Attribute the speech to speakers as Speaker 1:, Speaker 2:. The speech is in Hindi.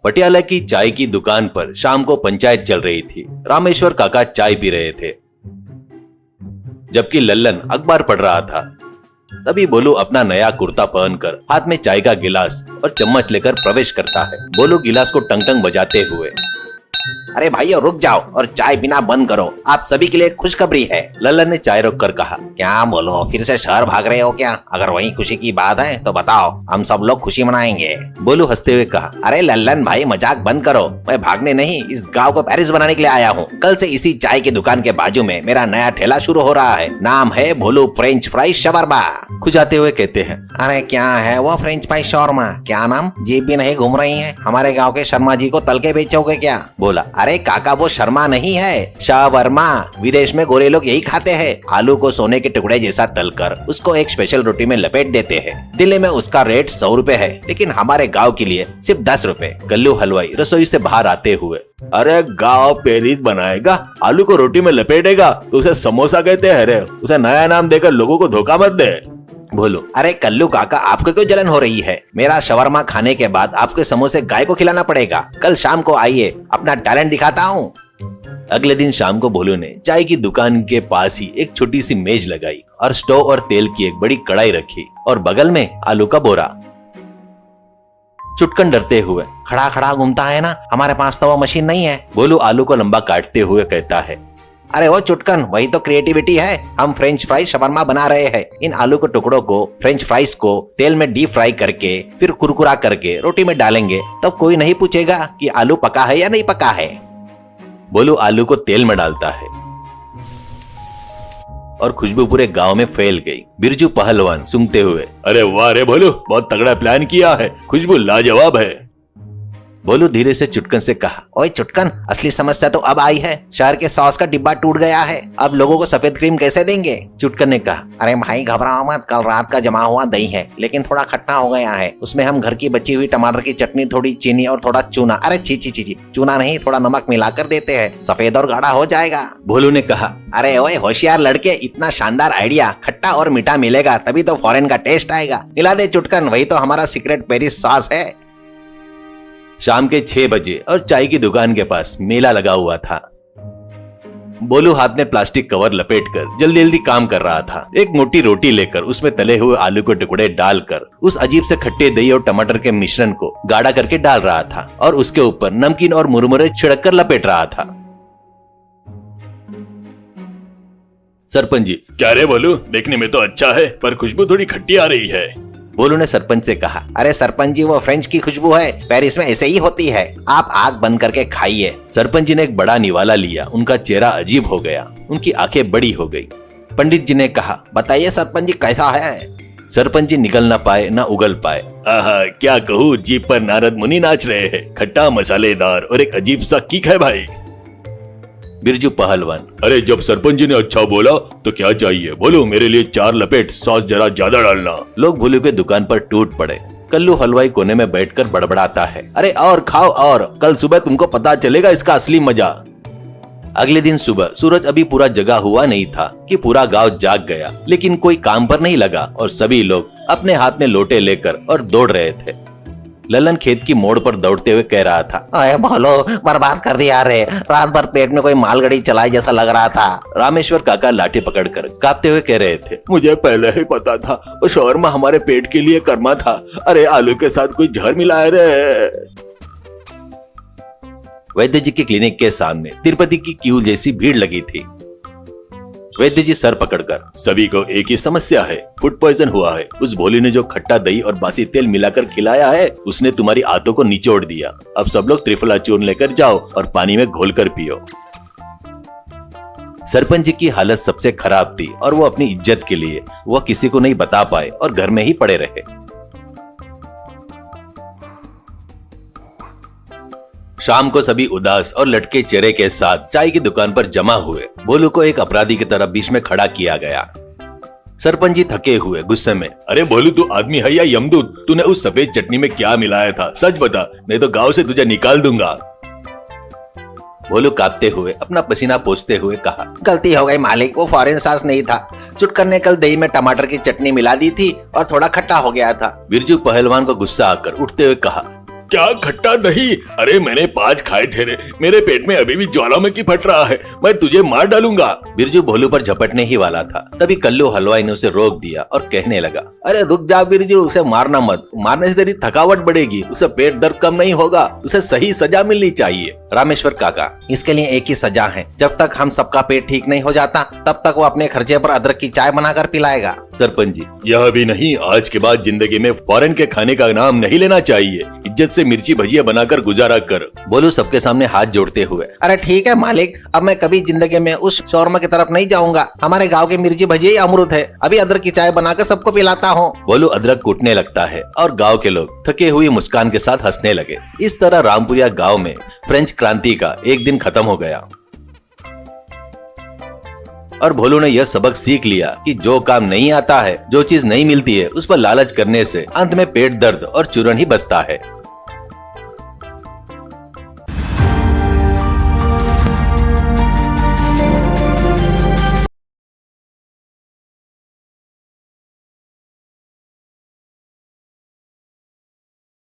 Speaker 1: पटियाला की चाय की दुकान पर शाम को पंचायत चल रही थी। रामेश्वर काका चाय पी रहे थे जबकि लल्लन अखबार पढ़ रहा था। तभी बोलू अपना नया कुर्ता पहनकर हाथ में चाय का गिलास और चम्मच लेकर प्रवेश करता है। बोलू गिलास को टंग टंग बजाते हुए,
Speaker 2: अरे भाइयों रुक जाओ और चाय पीना बंद करो, आप सभी के लिए खुशखबरी है।
Speaker 1: लल्लन ने चाय रोक कर कहा।
Speaker 2: क्या बोलो, फिर से शहर भाग रहे हो क्या? अगर वही खुशी की बात है तो बताओ, हम सब लोग खुशी मनाएंगे।
Speaker 1: बोलू हंसते हुए कहा।
Speaker 2: अरे लल्लन भाई मजाक बंद करो, मैं भागने नहीं इस गांव को पेरिस बनाने के लिए आया हूँ। कल से इसी चाय की दुकान के बाजू में मेरा नया ठेला शुरू हो रहा है, नाम है भोलू फ्रेंच फ्राई शवरमा।
Speaker 1: खुजाते हुए कहते हैं।
Speaker 2: अरे क्या है वो फ्रेंच फ्राई शवरमा? क्या नाम, जीभ भी नहीं घूम रही है? हमारे गाँव के शर्मा जी को तल के बेचोगे क्या?
Speaker 1: बोला।
Speaker 2: अरे काका वो शर्मा नहीं है, शावरमा। विदेश में गोरे लोग यही खाते हैं। आलू को सोने के टुकड़े जैसा तलकर उसको एक स्पेशल रोटी में लपेट देते हैं। दिल्ली में उसका रेट 100 रुपए है, लेकिन हमारे गांव के लिए सिर्फ 10 रुपए।
Speaker 1: कल्लू हलवाई रसोई से बाहर आते हुए, अरे गांव पेरिस बनाएगा, आलू को रोटी में लपेटेगा तो उसे समोसा कहते हैं रे। उसे नया नाम देकर लोगों को धोखा मत दे।
Speaker 2: बोलो। अरे कल्लू काका आपको क्यों जलन हो रही है? मेरा शवरमा खाने के बाद आपके समोसे गाय को खिलाना पड़ेगा। कल शाम को आइए, अपना टैलेंट दिखाता हूँ।
Speaker 1: अगले दिन शाम को भोलू ने चाय की दुकान के पास ही एक छोटी सी मेज लगाई और स्टोव और तेल की एक बड़ी कढ़ाई रखी और बगल में आलू का बोरा। चुटकन डरते हुए,
Speaker 2: खड़ा खड़ा घूमता है ना, हमारे पास तो वो मशीन नहीं है।
Speaker 1: भोलू आलू को लंबा काटते हुए कहता है।
Speaker 2: अरे वो चुटकन, वही तो क्रिएटिविटी है। हम फ्रेंच फ्राई शवरमा बना रहे हैं। इन आलू के टुकड़ों को, फ्रेंच फ्राइज को तेल में डीप फ्राई करके फिर कुरकुरा करके रोटी में डालेंगे, तो कोई नहीं पूछेगा कि आलू पका है या नहीं पका है।
Speaker 1: बोलू आलू को तेल में डालता है और खुशबू पूरे गांव में फैल गई। बिरजू पहलवान सूंघते हुए, अरे वाह रे भोलू, बहुत तगड़ा प्लान किया है, खुशबू लाजवाब है। बोलू धीरे से चुटकन से कहा।
Speaker 2: ओए चुटकन, असली समस्या तो अब आई है। शहर के सॉस का डिब्बा टूट गया है, अब लोगों को सफेद क्रीम कैसे देंगे?
Speaker 1: चुटकन ने कहा।
Speaker 2: अरे भाई घबराओ मत, कल रात का जमा हुआ दही है, लेकिन थोड़ा खट्टा हो गया है। उसमें हम घर की बची हुई टमाटर की चटनी, थोड़ी चीनी और थोड़ा चूना, अरे ची ची ची, चूना नहीं, थोड़ा नमक मिलाकर देते हैं, सफेद और गाढ़ा हो जाएगा।
Speaker 1: भोलू ने कहा।
Speaker 2: अरे ओए होशियार लड़के, इतना शानदार आइडिया, खट्टा और मीठा मिलेगा तभी तो फॉरेन का टेस्ट आएगा। मिला दे चुटकन, वही तो हमारा सीक्रेट पेरिस सॉस है।
Speaker 1: शाम के 6 बजे और चाय की दुकान के पास मेला लगा हुआ था। बोलू हाथ में प्लास्टिक कवर लपेटकर जल्दी जल्दी काम कर रहा था। एक मोटी रोटी लेकर उसमें तले हुए आलू के टुकड़े डालकर उस अजीब से खट्टे दही और टमाटर के मिश्रण को गाढ़ा करके डाल रहा था और उसके ऊपर नमकीन और मुरमुरे छिड़क कर लपेट रहा था। सरपंच जी,
Speaker 3: क्या रे बोलू, देखने में तो अच्छा है पर खुशबू थोड़ी खट्टी आ रही है।
Speaker 1: बोलू ने सरपंच से कहा।
Speaker 2: अरे सरपंच जी, वो फ्रेंच की खुशबू है, पेरिस में ऐसे ही होती है, आप आग बंद करके खाइए।
Speaker 1: सरपंच जी ने एक बड़ा निवाला लिया। उनका चेहरा अजीब हो गया, उनकी आंखें बड़ी हो गई। पंडित जी ने कहा।
Speaker 2: बताइए सरपंच जी, कैसा है?
Speaker 1: सरपंच जी निकल ना पाए ना उगल पाए।
Speaker 3: आहा, क्या कहूँ, जीप पर नारद मुनि नाच रहे हैं। खट्टा, मसालेदार और एक अजीब सा किक है भाई।
Speaker 1: बिरजू पहलवान,
Speaker 3: अरे जब सरपंच जी ने अच्छा बोला तो क्या चाहिए? बोलो मेरे लिए 4 लपेट, सॉस जरा ज्यादा डालना।
Speaker 1: लोग भोलू के दुकान पर टूट पड़े। कल्लू हलवाई कोने में बैठकर बड़बड़ाता है। अरे और खाओ, और कल सुबह तुमको पता चलेगा इसका असली मजा। अगले दिन सुबह सूरज अभी पूरा जगा हुआ नहीं था कि पूरा गांव जाग गया, लेकिन कोई काम पर नहीं लगा और सभी लोग अपने हाथ में लोटे लेकर और दौड़ रहे थे। ललन खेत की मोड़ पर दौड़ते हुए कह रहा था।
Speaker 2: अरे भोलो, बर्बाद कर दिया रे, रात भर पेट में कोई मालगाड़ी चलाए जैसा लग रहा था।
Speaker 1: रामेश्वर काका लाठी पकड़कर कांपते हुए कह रहे थे।
Speaker 3: मुझे पहले ही पता था वो शौरमा हमारे पेट के लिए कर्मा था। अरे आलू के साथ कोई जहर मिलाया रे।
Speaker 1: वैद्य जी के क्लिनिक के सामने तिरुपति की क्यू जैसी भीड़ लगी थी। वैद्य जी सर पकड़कर,
Speaker 3: सभी को एक ही समस्या है, फूड पॉइजन हुआ है। उस भोली ने जो खट्टा दही और बासी तेल मिलाकर खिलाया है, उसने तुम्हारी आंतों को निचोड़ दिया। अब सब लोग त्रिफला चूर्ण लेकर जाओ और पानी में घोलकर पियो।
Speaker 1: सरपंच जी की हालत सबसे खराब थी और वो अपनी इज्जत के लिए वह किसी को नहीं बता पाए और घर में ही पड़े रहे। शाम को सभी उदास और लटके चेहरे के साथ चाय की दुकान पर जमा हुए। भोलू को एक अपराधी की तरह बीच में खड़ा किया गया। सरपंच जी थके हुए गुस्से में,
Speaker 3: अरे भोलू, तू आदमी है या यमदूत? तूने उस सफेद चटनी में क्या मिलाया था? सच बता, नहीं तो गांव से तुझे निकाल दूंगा।
Speaker 1: भोलू कांपते हुए अपना पसीना पोंछते हुए कहा।
Speaker 2: गलती हो गई मालिक, वो फॉरेन सॉस नहीं था। चुटकन ने कल दही में टमाटर की चटनी मिला दी थी और थोड़ा खट्टा हो गया था।
Speaker 1: बिरजू पहलवान को गुस्सा आकर उठते हुए कहा।
Speaker 3: क्या खट्टा दही? अरे मैंने 5 खाए थे रे, मेरे पेट में अभी भी ज्वालामुखी फट रहा है, मैं तुझे मार डालूंगा।
Speaker 1: बिरजू भोलू पर झपटने ही वाला था, तभी कल्लू हलवाई ने उसे रोक दिया और कहने लगा, अरे रुक जा बिरजू, उसे मारना मत, मारने से तेरी थकावट बढ़ेगी, उसे पेट दर्द कम नहीं होगा, उसे सही सजा मिलनी चाहिए।
Speaker 2: रामेश्वर काका, इसके लिए एक ही सजा है, जब तक हम सबका पेट ठीक नहीं हो जाता तब तक वो अपने खर्चे पर अदरक की चाय बनाकर पिलाएगा।
Speaker 1: सरपंच जी,
Speaker 3: यह भी नहीं, आज के बाद जिंदगी में फॉरेन के खाने का नाम नहीं लेना चाहिए, इज्जत से मिर्ची भजिया बनाकर गुजारा कर।
Speaker 1: बोलू सबके सामने हाथ जोड़ते हुए।
Speaker 2: अरे ठीक है मालिक, अब मैं कभी जिंदगी में उस शौरमा की तरफ नहीं जाऊंगा, हमारे गांव की मिर्ची भजिया ही अमृत है, अभी अदरक की चाय बनाकर सबको पिलाता हूँ।
Speaker 1: बोलू अदरक कूटने लगता है और गांव के लोग थके हुई मुस्कान के साथ हंसने लगे। इस तरह रामपुरिया गांव में फ्रेंच क्रांति का एक दिन खत्म हो गया और भोलू ने यह सबक सीख लिया कि जो काम नहीं आता है, जो चीज नहीं मिलती है, उस पर लालच करने से अंत में पेट दर्द और चूरन ही बचता है।